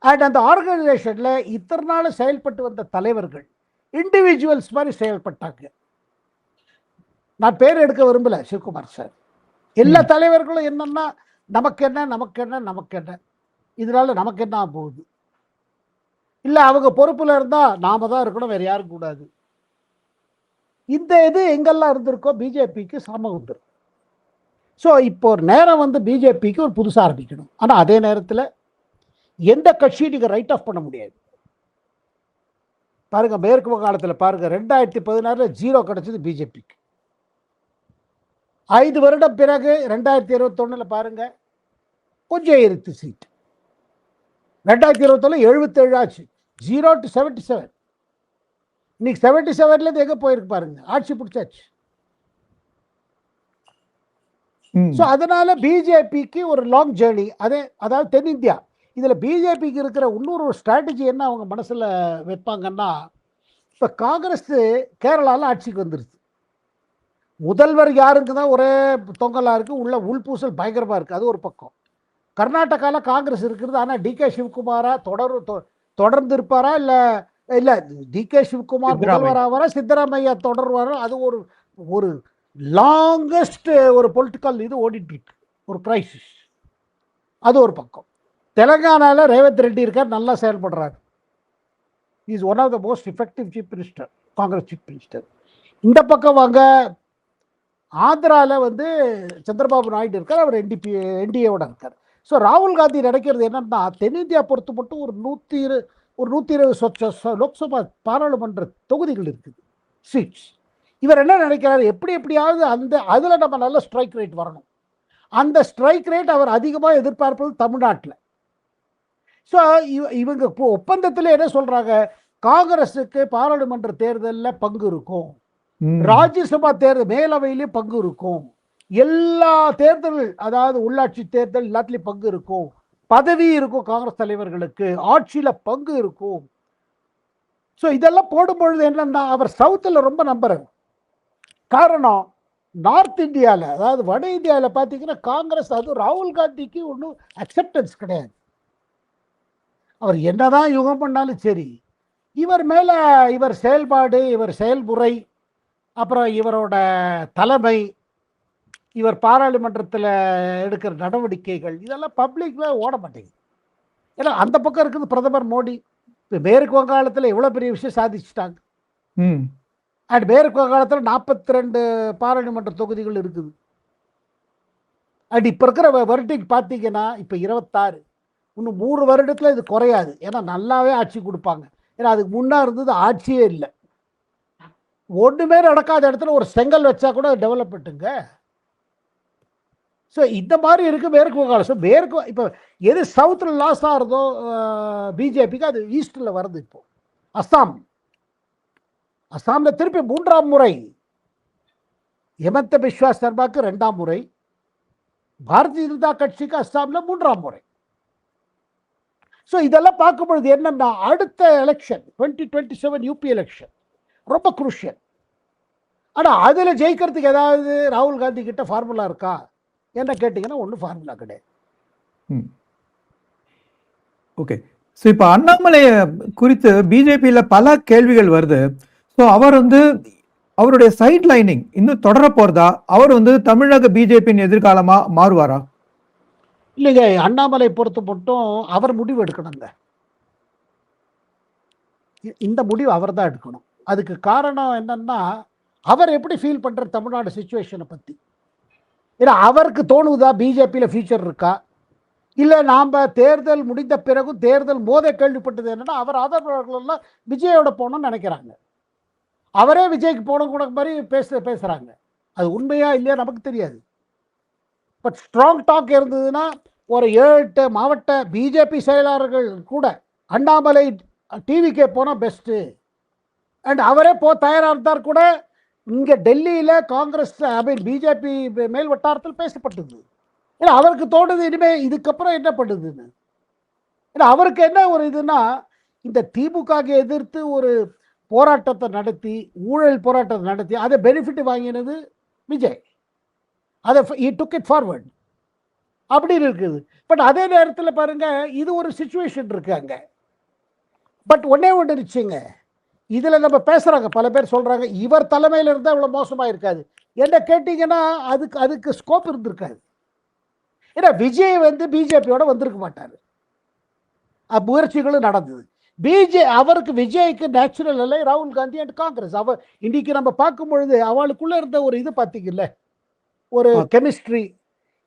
And அந்த ஆர்கனைசேஷனில் இத்தனை நாள் செயல்பட்டு வந்த தலைவர்கள் இண்டிவிஜுவல்ஸ் மாதிரி செயல்பட்டாங்க. நான் பேர் எடுக்க விரும்பல சிவகுமார் சார். எல்லா தலைவர்களும் என்னன்னா நமக்கு என்ன நமக்கு என்ன நமக்கு என்ன, இதனால நமக்கு என்ன போகுது, இல்லை அவங்க பொறுப்புல இருந்தா நாம தான் இருக்கணும், வேற யாரும் கூடாது. இந்த இது எங்கெல்லாம் இருந்திருக்கோ பிஜேபிக்கு சமம் வந்துடும். ஸோ இப்போ ஒரு நேரம் வந்து பிஜேபிக்கு ஒரு புதுசாக ஆரம்பிக்கணும். ஆனால் அதே நேரத்தில் எந்த கட்சியும் நீங்கள் ரைட் ஆஃப் பண்ண முடியாது. பாருங்க, மேற்கு வங்காளத்தில் பாருங்க, 2016 0 கிடைச்சது பிஜேபிக்கு. 5 வருடம் பிறகு 2021 பாருங்க கொஞ்சம் ஏறித்து சீட். 2021 77 ஆச்சு, 0 to 77. இன்னைக்கு 77லேருந்து எங்கே போயிருக்கு பாருங்க, ஆட்சி பிடிச்சாச்சு. ஸோ அதனால பிஜேபிக்கு ஒரு லாங் ஜேர்னி. அதாவது தென்னிந்தியா இதில் பிஜேபிக்கு இருக்கிற இன்னொரு ஸ்ட்ராட்டஜி என்ன அவங்க மனசில் வைப்பாங்கன்னா, இப்போ காங்கிரஸ் கேரளாவில் ஆட்சிக்கு வந்துருச்சு. முதல்வர் யாருக்கு தான் ஒரே தொங்கலாக இருக்குது, உள்ள உள்பூசல் பயங்கரமாக இருக்குது. அது ஒரு பக்கம். கர்நாடகாவில் காங்கிரஸ் இருக்கிறது. ஆனால் டிகே சிவகுமாரா தொடர்ந்து இருப்பாரா, இல்லை டிகே சிவகுமார் முதல்வர் ஆவாரா, சித்தராமையா தொடர்வாரா, அது ஒரு லாங்கஸ்ட் ஒரு பொலிட்டிக்கல் இது ஓடிட்டு இருக்கு, ஒரு கிரைசிஸ். அது ஒரு பக்கம். தெலங்கானாவில் ரேவந்த் ரெட்டி இருக்கார், நல்லா செயல்படுறாரு. Is one of the most effective chief minister, Congress chief minister. இந்த பக்கம் வாங்க, ஆந்திராவில் வந்து சந்திரபாபு நாயுடு இருக்கார், அவர் என்டிஏவோட இருக்கார். ஸோ ராகுல் காந்தி நினைக்கிறது என்னன்னா, தென்னிந்தியா பொறுத்து மட்டும் ஒரு 120 லோக்சபா பாராளுமன்ற தொகுதிகள் இருக்குது, சீட்ஸ். இவர் என்ன நினைக்கிறாரு, எப்படியாவது அதில் நம்ம நல்ல ஸ்ட்ரைக் ரேட் வரணும். அந்த ஸ்ட்ரைக் ரேட் அவர் அதிகமாக எதிர்பார்ப்பது தமிழ்நாட்டில். ஸோ இவங்க ஒப்பந்தத்தில் என்ன சொல்றாங்க, காங்கிரஸுக்கு பாராளுமன்ற தேர்தலில் பங்கு இருக்கும், ராஜ்யசபா தேர்தல் மேலவையிலேயும் பங்கு இருக்கும், எல்லா தேர்தல் அதாவது உள்ளாட்சி தேர்தல் எல்லாத்துலேயும் பங்கு இருக்கும், பதவி இருக்கும் காங்கிரஸ் தலைவர்களுக்கு, ஆட்சியில் பங்கு இருக்கும். ஸோ இதெல்லாம் போடும்பொழுது என்னன்னா, அவர் சவுத்தில் ரொம்ப நம்புறாரு. காரணம், நார்த் இந்தியாவில் அதாவது வட இந்தியாவில் பார்த்தீங்கன்னா காங்கிரஸ், அது ராகுல் காந்திக்கு ஒன்றும் அக்செப்டன்ஸ் கிடையாது. அவர் என்னதான் யுகம் பண்ணாலும் சரி, இவர் மேலே இவர் செயல்பாடு, இவர் செயல்முறை, அப்புறம் இவரோட தலைமை, இவர் பாராளுமன்றத்தில் எடுக்கிற நடவடிக்கைகள் இதெல்லாம் பப்ளிக்கில் ஓட மாட்டேங்குது. ஏன்னா அந்த பக்கம் இருக்குது பிரதமர் மோடி. இப்போ மேற்கு வங்காளத்தில் எவ்வளோ பெரிய விஷயம் சாதிச்சுட்டாங்க. அண்ட் மேற்கு வங்காளத்தில் 42 பாராளுமன்ற தொகுதிகள் இருக்குது. அண்ட் இப்போ இருக்கிற வருட்டிங் பார்த்தீங்கன்னா இப்போ 26. இன்னும் 3 வருடத்தில் இது குறையாது. ஏன்னா நல்லாவே ஆட்சி கொடுப்பாங்க. ஏன்னா அதுக்கு முன்னே இருந்தது ஆட்சியே இல்லை. ஒன்றுமே நடக்காத இடத்துல ஒரு செங்கல் வச்சா கூட டெவலப்மெண்ட்டுங்க. ஸோ இந்த மாதிரி இருக்குது மேற்கு வங்காளம். ஸோ மேற்கு இப்போ எது சவுத்தில் லாஸ் ஆகிறதோ பிஜேபிக்கு அது ஈஸ்டில் வருது. இப்போ அஸ்ஸாமில் திருப்பி 3ஆம் முறை, ஹிமந்த பிஸ்வா சர்மாவுக்கு 2ஆம் முறை, பாரதிய ஜனதா கட்சிக்கு அஸ்ஸாமில் 3ஆம் முறை. ஸோ இதெல்லாம் பார்க்கும்பொழுது என்னன்னா அடுத்த எலெக்ஷன் 2027 யூபி எலெக்ஷன் ரொம்ப குரூஷியல். ஆனால் அதில் ஜெயிக்கிறதுக்கு ஏதாவது ராகுல் காந்தி கிட்ட ஃபார்முலா இருக்கா என்ன கேட்டிங்கன்னா ஒன்றும் ஃபார்முலா கிடையாது. ஓகே. ஸோ இப்போ அண்ணாமலை குறித்து பிஜேபியில் பல கேள்விகள் வருது. ஸோ அவர் அவருடைய சைட் லைனிங் இன்னும் தொடர போறதா? அவர் தமிழக பிஜேபியின் எதிர்காலமா மாறுவாரா? இல்லைங்க, அண்ணாமலை பொறுத்த மட்டும் அவர் முடிவு எடுக்கணுங்க. இந்த முடிவு அவர் தான் எடுக்கணும். அதுக்கு காரணம் என்னன்னா அவர் எப்படி ஃபீல் பண்ற தமிழ்நாடு சிச்சுவேஷனை பற்றி. ஏன்னா அவருக்கு தோணுதா பிஜேபியில் ஃபியூச்சர் இருக்கா, இல்லை நாம் தேர்தல் முடிந்த பிறகும் தேர்தல் மோத கேள்விப்பட்டது என்னன்னா அவர் ஆதரவாளர்கள்லாம் விஜயோட போகணும்னு நினைக்கிறாங்க. அவரே விஜய்க்கு போகணும் கூட மாதிரி பேசுகிறாங்க. அது உண்மையா இல்லையா நமக்கு தெரியாது. பட் ஸ்ட்ராங் டாக் இருந்ததுன்னா ஒரு 7-8 மாவட்ட பிஜேபி செயலாளர்கள் கூட அண்ணாமலை டிவிக்கே போனால் பெஸ்ட்டு அண்ட் அவரே தயாராக இருந்தார் கூட. இங்கே டெல்லியில் காங்கிரஸ் பிஜேபி மேல் வட்டாரத்தில் பேசப்பட்டது. ஏன்னா அவருக்கு தோணுது இனிமேல் இதுக்கப்புறம் என்ன பண்ணுதுன்னு. ஏன்னா அவருக்கு என்ன ஒரு இதுன்னா இந்த திமுகவை எதிர்த்து ஒரு போராட்டத்தை நடத்தி, ஊழல் போராட்டத்தை நடத்தி அதை பெனிஃபிட் வாங்கினது விஜய். அதை டுக் இட் ஃபார்வர்ட் அப்படின்னு இருக்குது. பட் அதே நேரத்தில் பாருங்க இது ஒரு சிச்சுவேஷன் இருக்கு அங்கே. பட் ஒன்னே ஒன்று இருந்துச்சுங்க, இதில் நம்ம பேசுகிறாங்க, பல பேர் சொல்கிறாங்க இவர் தலைமையில் இருந்தால் இவ்வளோ மோசமாக இருக்காது. என்ன கேட்டிங்கன்னா அதுக்கு ஸ்கோப் இருந்திருக்காது. ஏன்னா விஜய் பிஜேபியோட வந்திருக்க மாட்டார். முயற்சிகளும் நடந்தது. அவருக்கு விஜய்க்கு நேச்சுரல் இல்லை ராகுல் காந்தி அண்ட் காங்கிரஸ். இன்னைக்கு நம்ம பார்க்கும் பொழுது அவளுக்குள்ள இருந்த ஒரு இது பார்த்தீங்கல்ல, ஒரு கெமிஸ்ட்ரி.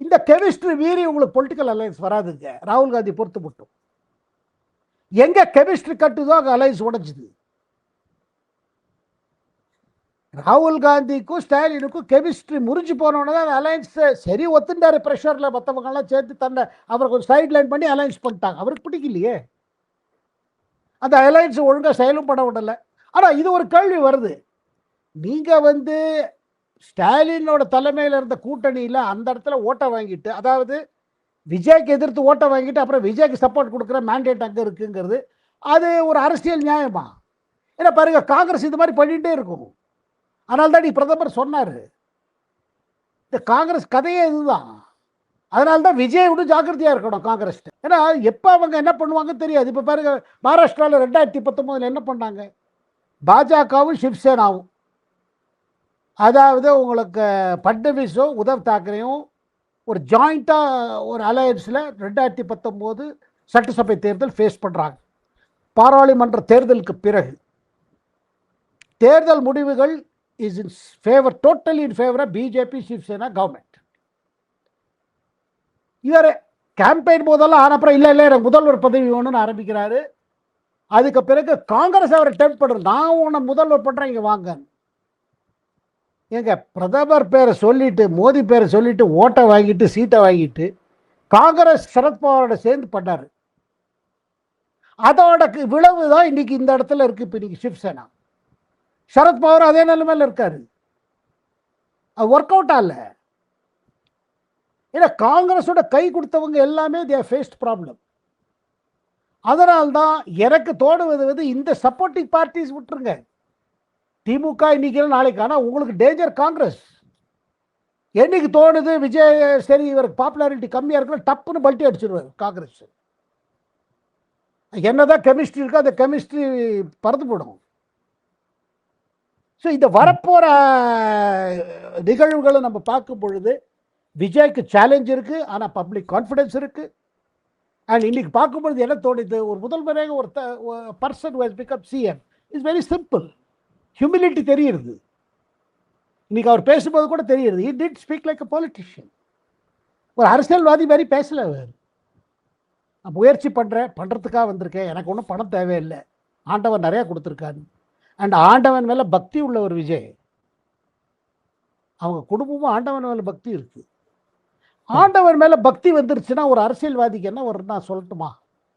இந்த கெமிஸ்ட்ரி மீறி உங்களுக்கு பொலிட்டிக்கல் அலையன்ஸ் வராதுங்க ராகுல் காந்தி பொறுத்து மட்டும். எங்க கெமிஸ்ட்ரி கட்டுதோ அங்கே அலையன்ஸ் உடைஞ்சுது. ராகுல் காந்திக்கும் ஸ்டாலினுக்கும் கெமிஸ்ட்ரி முறிஞ்சு போனோன்னு தான் அலையன்ஸ் சரி ஒத்துண்டாரு. ப்ரெஷரில் மற்றவங்கெல்லாம் சேர்த்து அவரை கொஞ்சம் சைட் லைன் பண்ணி அலையன்ஸ் பண்ணிட்டாங்க. அவருக்கு பிடிக்கலையே, அந்த அலையன்ஸ் ஒழுங்காக செயலும் பண்ண விடலை. ஆனால் இது ஒரு கேள்வி வருது, நீங்கள் ஸ்டாலினோட தலைமையில் இருந்த கூட்டணியில் அந்த இடத்துல ஓட்டை வாங்கிட்டு, அதாவது விஜய்க்கு எதிர்த்து ஓட்டை வாங்கிட்டு அப்புறம் விஜய்க்கு சப்போர்ட் கொடுக்குற மேண்டேட் அங்கே இருக்குங்கிறது அது ஒரு அரசியல் நியாயமா? ஏன்னா பாருங்க காங்கிரஸ் இது மாதிரி பண்ணிகிட்டே இருக்கும். அதனால தான் பிரதமர் சொன்னார், இந்த காங்கிரஸ் கதையே இதுதான். அதனால தான் விஜய் விட ஜாக்கிரதையாக இருக்கணும் காங்கிரஸ். ஏன்னா எப்போ அவங்க என்ன பண்ணுவாங்கன்னு தெரியாது. இப்போ பாருங்க மகாராஷ்டிராவில் 2019 என்ன பண்ணாங்க, பாஜகவும் சிவசேனாவும், அதாவது உங்களுக்கு பட்னவிஸும் உத்தவ் தாக்கரேயும் ஒரு ஜாயிண்டாக ஒரு அலையன்ஸில் 2019 சட்டசபை தேர்தல் ஃபேஸ் பண்ணுறாங்க. பாராளுமன்ற தேர்தலுக்கு பிறகு தேர்தல் முடிவுகள் is in favour, totally in favour of BJP Shiv Sena government. இவர் கேம்பெயின் போதெல்லாம் ஆனப்புறம் இல்லை எனக்கு முதல்வர் பதவி வேணும்னு ஆரம்பிக்கிறாரு. அதுக்கு பிறகு காங்கிரஸ் அவரை டெம்ப் பண்ணுறது, நான் உன்னை முதல்வர் பண்ணுறேன் இங்கே வாங்க. எங்க பிரதமர் பேரை சொல்லிட்டு மோடி பேரை சொல்லிட்டு ஓட்டை வாங்கிட்டு சீட்டை வாங்கிட்டு காங்கிரஸ் சரத்பவாரோட சேர்ந்து பண்ணாரு. அதோட விளைவு தான் இன்னைக்கு இந்த இடத்துல இருக்கு. இப்போ இன்னைக்கு சிவசேனா சரத்பவார் அதே நிலைமையில் இருக்காரு. ஒர்க் அவுட் ஆகல. ஏன்னா காங்கிரஸோட கை கொடுத்தவங்க எல்லாமே தே ஃபேஸ்ட் ப்ராப்ளம். அதனால்தான் எனக்கு தோணுவது இந்த சப்போர்ட்டிங் பார்ட்டிஸ் விட்டுருங்க. திமுக இன்னைக்கு நாளைக்கு, ஆனால் உங்களுக்கு டேஞ்சர் காங்கிரஸ். என்னைக்கு தோணுது விஜய் சரி இவருக்கு பாப்புலாரிட்டி கம்மியாக இருக்குன்னு டப்புன்னு பல்ட்டி அடிச்சிருவார் காங்கிரஸ். என்னதான் கெமிஸ்ட்ரி இருக்கோ அந்த கெமிஸ்ட்ரி பறந்து போடும். ஸோ இந்த வரப்போகிற நிகழ்வுகளை நம்ம பார்க்கும் பொழுது விஜய்க்கு சேலஞ்ச் இருக்கு, ஆனா பப்ளிக் கான்ஃபிடன்ஸ் இருக்கு. அண்ட் இன்னைக்கு பார்க்கும்போது என்ன தோணுது, ஒரு முதல் முறையாக ஒரு person has become CM is very simple. Humility தெரியுது. இன்னைக்கு அவர் பேசும்போது கூட தெரியுது. he did speak like a politician. ஒரு அரசியல்வாதி மாதிரி பேசல அவர். நான் முயற்சி பண்றதுக்காக வந்திருக்கேன், எனக்கு ஒன்றும் பணம் தேவையில்லை, ஆண்டவன் நிறைய கொடுத்துருக்காரு. அண்ட் ஆண்டவன் மேல பக்தி உள்ள ஒரு விஜய். அவங்க குடும்பமும் ஆண்டவன் மேல பக்தி இருக்கு. ஆண்டவன் மேல பக்தி வந்துருச்சுன்னா ஒரு அரசியல்வாதிக்கு என்ன வரும் நான் சொல்லட்டுமா,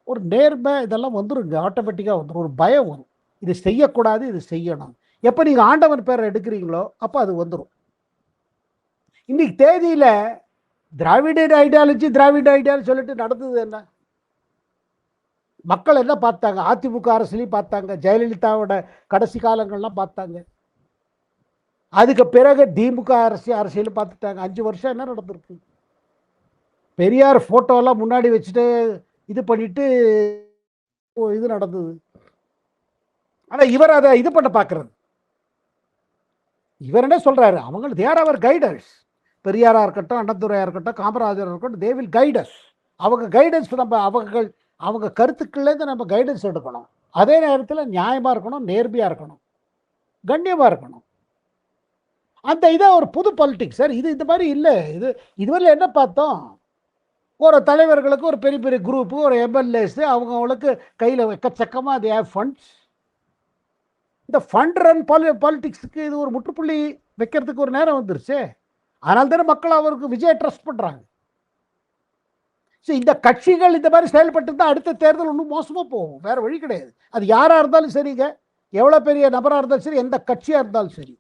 ஒரு நேர்மை இதெல்லாம் வந்துருங்க, ஆட்டோமேட்டிக்காக வந்துடும். ஒரு பயம் வரும், இது செய்யக்கூடாது, இது செய்யணும். எப்போ நீங்கள் ஆண்டவன் பேரை எடுக்கிறீங்களோ அப்போ அது வந்துடும். இன்னைக்கு தேதியில் திராவிட ஐடியாலஜி சொல்லிட்டு நடந்தது என்ன? மக்கள் என்ன பார்த்தாங்க? அதிமுக அரசியலையும் பார்த்தாங்க, ஜெயலலிதாவோட கடைசி காலங்கள்லாம் பார்த்தாங்க, அதுக்கு பிறகு திமுக அரசியல் பார்த்துட்டாங்க. 5 வருஷம் என்ன நடந்திருக்கு? பெரியார் போட்டோலாம் முன்னாடி வச்சுட்டு இது பண்ணிட்டு இது நடந்தது. ஆனால் இவர் அதை இது பண்ண பார்க்கறது. இவர் என்ன சொல்றாரு, அவங்க தேர் அவர் கைடர்ஸ். பெரியாரா இருக்கட்டும், அண்ணாதுரையா இருக்கட்டும், காமராஜர் இருக்கட்டும், தே வில் கைடஸ். அவங்க கைடன்ஸ் நம்ம அவங்க கருத்துக்கள்லேருந்து நம்ம கைடன்ஸ் எடுக்கணும். அதே நேரத்தில் நியாயமாக இருக்கணும், நேர்மையாக இருக்கணும், கண்ணியமாக இருக்கணும். அந்த இதை ஒரு புது பாலிட்டிக்ஸ் சார். இது இந்த மாதிரி இல்லை. இதுவரையில் என்ன பார்த்தோம், ஒரு தலைவர்களுக்கு ஒரு பெரிய பெரிய குரூப்பு, ஒரு எம்எல்ஏஸ், அவங்களுக்கு கையில் எக்கச்சக்கமாக தே ஹேவ் ஃபண்ட்ஸ். இந்த ஃபண்ட் ரன் பாலிட்டிக்ஸுக்கு இது ஒரு முற்றுப்புள்ளி வைக்கிறதுக்கு ஒரு நேரம் வந்துருச்சு. அதனால தானே மக்கள் அவருக்கு விஜய் ட்ரஸ்ட் பண்ணுறாங்க. ஸோ இந்த கட்சிகள் இந்த மாதிரி செயல்பட்டு தான் அடுத்த தேர்தல் இன்னும் மோசமாக போகும், வேறு வழி கிடையாது. அது யாராக இருந்தாலும் சரிங்க, எவ்வளோ பெரிய நபராக இருந்தாலும் சரி, எந்த கட்சியாக இருந்தாலும் சரி,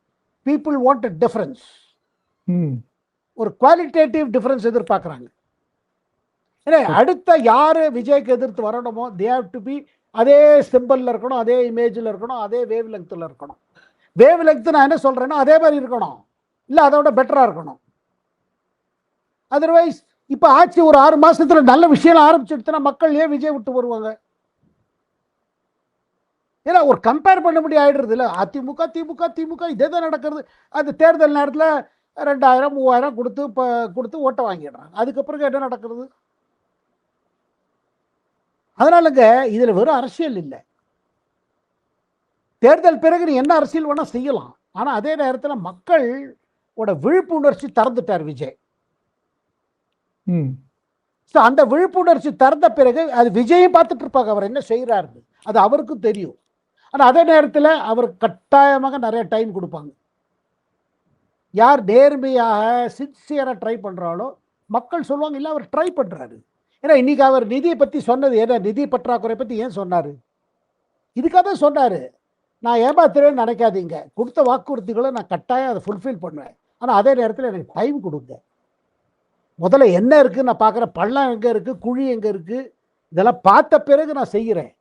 பீப்புள் வாண்ட் அ டிஃபரன்ஸ். ஒரு குவாலிட்டேட்டிவ் டிஃபரன்ஸ் எதிர்பார்க்குறாங்க. ஏன்னா அடுத்த யார் விஜய்க்கு எதிர்த்து வரணுமோ தே ஹேவ் டு பி அதே சிம்பிளில் இருக்கணும், அதே இமேஜில் இருக்கணும், அதே வேவ் லெங்த்தில் இருக்கணும். வேவ் லெங்க் நான் என்ன சொல்கிறேன்னா அதே மாதிரி இருக்கணும், இல்லை அதோட பெட்டராக இருக்கணும். அதர்வைஸ் இப்போ ஆட்சி ஒரு 6 மாசத்துல நல்ல விஷயம் ஆரம்பிச்சுடுச்சுன்னா மக்கள் ஏன் விஜய் விட்டு வருவாங்க? ஏன்னா ஒரு கம்பேர் பண்ண முடிய ஆயிடுறது இல்லை. அதிமுக திமுக இதே தான் நடக்கிறது. அது தேர்தல் நேரத்தில் 2000 3000 கொடுத்து ஓட்டை வாங்கிடுறாங்க. அதுக்கப்புறம் என்ன நடக்கிறது? அதனாலங்க இதில் வெறும் அரசியல் இல்லை. தேர்தல் பிறகு நீ என்ன அரசியல் வேணால் செய்யலாம், ஆனால் அதே நேரத்தில் மக்களோட விழிப்புணர்ச்சி திறந்துட்டார் விஜய். ஸோ அந்த விழிப்புணர்ச்சி திறந்த பிறகு அது விஜயும் பார்த்துட்டு இருப்பாங்க அவர் என்ன செய்கிறாரு, அது அவருக்கும் தெரியும். ஆனால் அதே நேரத்தில் அவர் கட்டாயமாக நிறைய டைம் கொடுப்பாங்க. யார் நேர்மையாக சின்சியராக ட்ரை பண்ணுறாலோ மக்கள் சொல்லுவாங்க, இல்லை அவர் ட்ரை பண்ணுறாரு. ஏன்னா இன்னைக்கு அவர் நிதியை பற்றி சொன்னது என்ன, நிதி பற்றாக்குறை பற்றி ஏன் சொன்னார்? இதுக்காக தான் சொன்னார், நான் ஏமாத்துறேன்னு நினைக்காதீங்க, கொடுத்த வாக்குறுதிகளை நான் கட்டாயம் அதை ஃபுல்ஃபில் பண்ணுவேன், ஆனால் அதே நேரத்தில் எனக்கு டைம் கொடுங்க. முதல்ல என்ன இருக்குது நான் பார்க்குறேன், பள்ளம் எங்கே இருக்குது, குழி எங்கே இருக்குது, இதெல்லாம் பார்த்த பிறகு நான் செய்கிறேன்.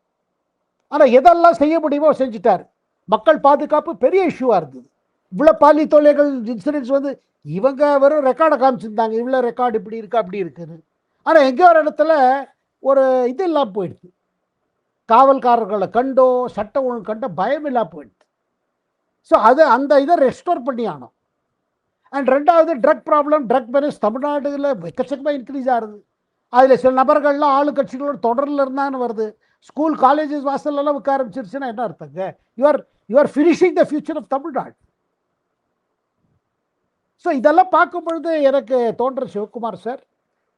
ஆனால் எதெல்லாம் செய்ய முடியுமோ செஞ்சுட்டார். மக்கள் பாதுகாப்பு பெரிய இஷ்யூவாக இருந்தது. இவ்வளோ பாலி தொல்லைகள் இன்சிடென்ட்ஸ் வந்து இவங்க வெறும் ரெக்கார்டை காமிச்சிருந்தாங்க, இவ்வளோ ரெக்கார்டு இப்படி இருக்கு அப்படி இருக்குன்னு. ஆனால் எங்கேயோ ஒரு இடத்துல ஒரு இது இல்லாமல் போயிடுது, காவல்காரர்களை கண்டோ சட்ட ஒழுங்கு கண்டோ பயம் இல்லாமல் போயிடுது. ஸோ அந்த இதை ரெஸ்டோர் பண்ணி ஆனோம். அண்ட் ரெண்டாவது ட்ரக் ப்ராப்ளம், ட்ரக் மெனஸ் தமிழ்நாடுல எக்கச்சக்கமாக இன்க்ரீஸ் ஆகுது. அதில் சில நபர்கள்லாம் ஆளுங்கட்சிகளோட தொடரில் இருந்தான்னு வருது. ஸ்கூல் காலேஜஸ் வாசல்லாம் விற்க ஆரம்பிச்சிருச்சுன்னா என்ன அர்த்தங்க? You're finishing the future of Tamil Nadu. So இதெல்லாம் பார்க்கும் பொழுது எனக்கு தோன்ற சிவகுமார் சார்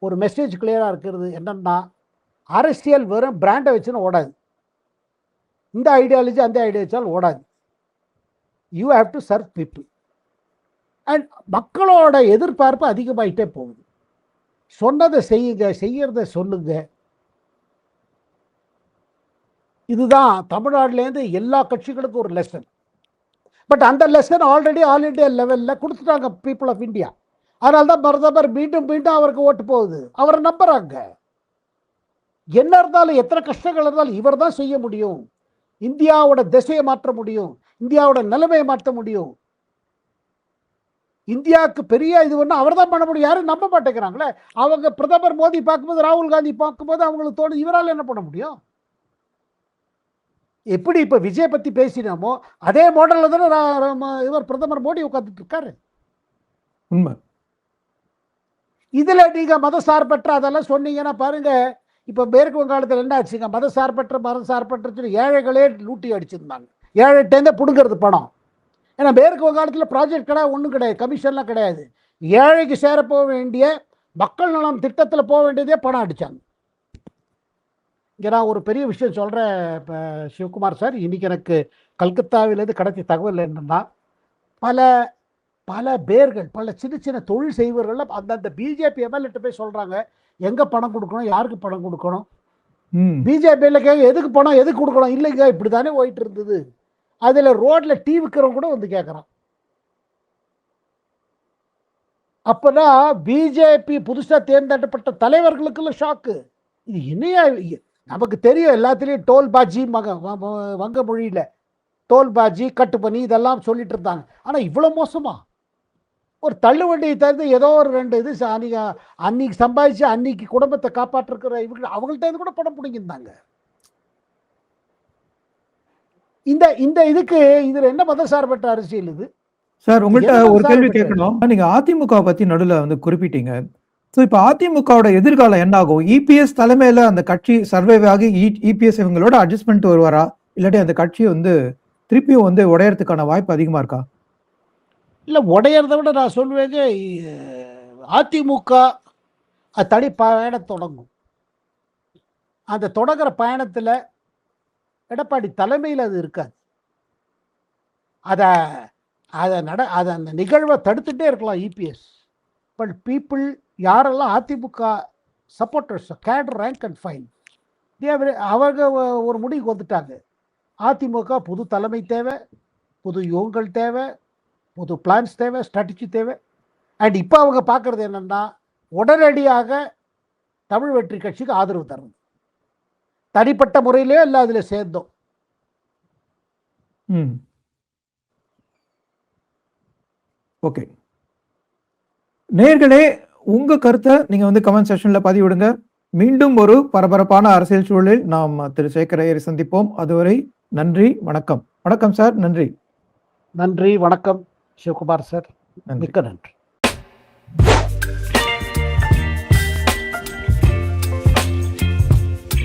ஒரு மெசேஜ் கிளியராக இருக்கிறது என்னன்னா, அரசியல் வெறும் பிராண்டை வச்சுன்னு ஓடாது, இந்த ஐடியாலஜி அந்த ஐடியாலஜியால் ஓடாது. You have to serve people. And மக்களோட எதிர்பார்ப்பு அதிகமாயிட்டே போகுது. சொன்னதை செய்யுங்க, செய்யறத சொல்லுங்க. இதுதான் தமிழ்நாட்டிலேருந்து எல்லா கட்சிகளுக்கும் ஒரு லெசன். பட் அந்த லெசன் ஆல்ரெடி ஆல் இண்டியா லெவலில் கொடுத்துட்டாங்க பீப்புள் ஆஃப் இந்தியா. அதனால தான் பிரதமர் மீண்டும் மீண்டும் அவருக்கு ஓட்டு போகுது, அவரை நம்புறாங்க. என்ன இருந்தாலும் எத்தனை கஷ்டங்கள் இருந்தாலும் இவர் தான் செய்ய முடியும், இந்தியாவோட திசையை மாற்ற முடியும், இந்தியாவோட நிலைமையை மாற்ற முடியும், இந்தியாவுக்கு பெரிய இது ஒன்று அவர் தான் பண்ண முடியும். யாரும் நம்ப மாட்டேங்கிறாங்களே. அவங்க பிரதமர் மோடி பார்க்கும்போது, ராகுல் காந்தி பார்க்கும்போது அவங்களுக்கு தோணும் இவரால் என்ன பண்ண முடியும். எப்படி இப்போ விஜய் பற்றி பேசினோமோ அதே மாடலில் தானே இவர் பிரதமர் மோடி உட்காந்துட்டு இருக்காரு. உண்மை. இதுல நீங்க மதசார்பற்ற அதெல்லாம் சொன்னீங்கன்னா பாருங்க, இப்ப மேற்கு வங்காளத்தில் என்ன ஆச்சுங்க, மதசார்பற்ற சொல்லி ஏழைகளே லூட்டி அடிச்சிருந்தாங்க. ஏழைட்டேருந்தே பிடுங்கிறது பணம். ஏன்னா மேற்கு வங்காளத்தில் ப்ராஜெக்ட் கிடையாது, ஒன்றும் கிடையாது, கமிஷன்லாம் கிடையாது. ஏழைக்கு சேர போக வேண்டிய மக்கள் நலம் திட்டத்தில் போக வேண்டியதே பணம் அடித்தாங்க. இங்கே நான் ஒரு பெரிய விஷயம் சொல்கிறேன் இப்போ சிவகுமார் சார். இன்றைக்கி எனக்கு கல்கத்தாவிலேருந்து கிடைச்ச தகவல் என்னென்னா, பல பல பேர்கள், பல சின்ன சின்ன தொழில் செய்வர்கள் அந்தந்த பிஜேபி எம்எல்ஏட்ட போய் சொல்கிறாங்க, எங்கே பணம் கொடுக்கணும், யாருக்கு பணம் கொடுக்கணும். பிஜேபியில் கேட்க எதுக்கு பணம், எதுக்கு கொடுக்கணும், இல்லைங்க இப்படி தானே போயிட்டு இருந்தது. அதில் ரோட்டில் டீ விற்கிறவங்க கூட வந்து கேட்குறான். அப்போனா பிஜேபி புதுசாக தேர்ந்தெடுக்கப்பட்ட தலைவர்களுக்குள்ள ஷாக்கு. இது என்னையா, நமக்கு தெரியும் எல்லாத்துலேயும் டோல் பாஜி, வங்க மொழியில் டோல் பாஜி, கட்டு பண்ணி இதெல்லாம் சொல்லிட்டு இருந்தாங்க. ஆனால் இவ்வளோ மோசமா ஒரு தள்ளுவண்டியை தந்து ஏதோ ஒரு 2 இது அன்னைக்கு சம்பாதிச்சு அன்னைக்கு குடும்பத்தை காப்பாற்றுக்கிற இவங்க அவங்கள்ட்ட கூட பணம் பிடிங்கிருந்தாங்க. இந்த இந்த இதுக்கு இதுல என்ன மதசார்பற்ற அரசியல் இது சார்? உங்கள்கிட்ட ஒரு கேள்வி கேட்கணும். நீங்க அதிமுக பத்தி நடுவில் வந்து குறிப்பிட்டீங்க. ஸோ இப்போ அதிமுகவோட எதிர்காலம் என்ன ஆகும்? இபிஎஸ் தலைமையில அந்த கட்சி சர்வைவ் ஆகி இபிஎஸ் இவங்களோட அட்ஜஸ்ட்மெண்ட் வருவாரா, இல்லாட்டி அந்த கட்சி வந்து திருப்பியும் வந்து உடையறதுக்கான வாய்ப்பு அதிகமா இருக்கா? இல்லை, உடையறத விட நான் சொல்லுவேங்க, அதிமுக தனி பயணம் தொடங்கும். அந்த தொடங்குற பயணத்தில் எடப்பாடி தலைமையில் அது இருக்காது. அதை அந்த நிகழ்வை தடுத்துட்டே இருக்கலாம் இபிஎஸ். பட் பீப்புள் யாரெல்லாம் AIADMK supporters, cadre, rank and file, அவங்க ஒரு முடிவுக்கு வந்துட்டாங்க. அதிமுக புது தலைமை தேவை, புது யுகங்கள் தேவை, புது பிளான்ஸ் தேவை, ஸ்ட்ராட்டஜி தேவை. அண்ட் இப்போ அவங்க பார்க்குறது என்னென்னா, உடனடியாக தமிழ் வெற்றி கட்சிக்கு ஆதரவு தரணும். தனிப்பட்ட முறையிலே இல்லை, அதில் சேர்ந்தோம். ஓகே நேயர்களே, உங்க கருத்தை நீங்க வந்து கமெண்ட் செக்ஷன்ல பதிவிடுங்க. மீண்டும் ஒரு பரபரப்பான அரசியல் சூழலில் நாம் திரு சேகர் ஐயரை சந்திப்போம். அதுவரை நன்றி, வணக்கம். வணக்கம் சார். நன்றி. நன்றி, வணக்கம் சிவகுமார் சார். மிக்க நன்றி.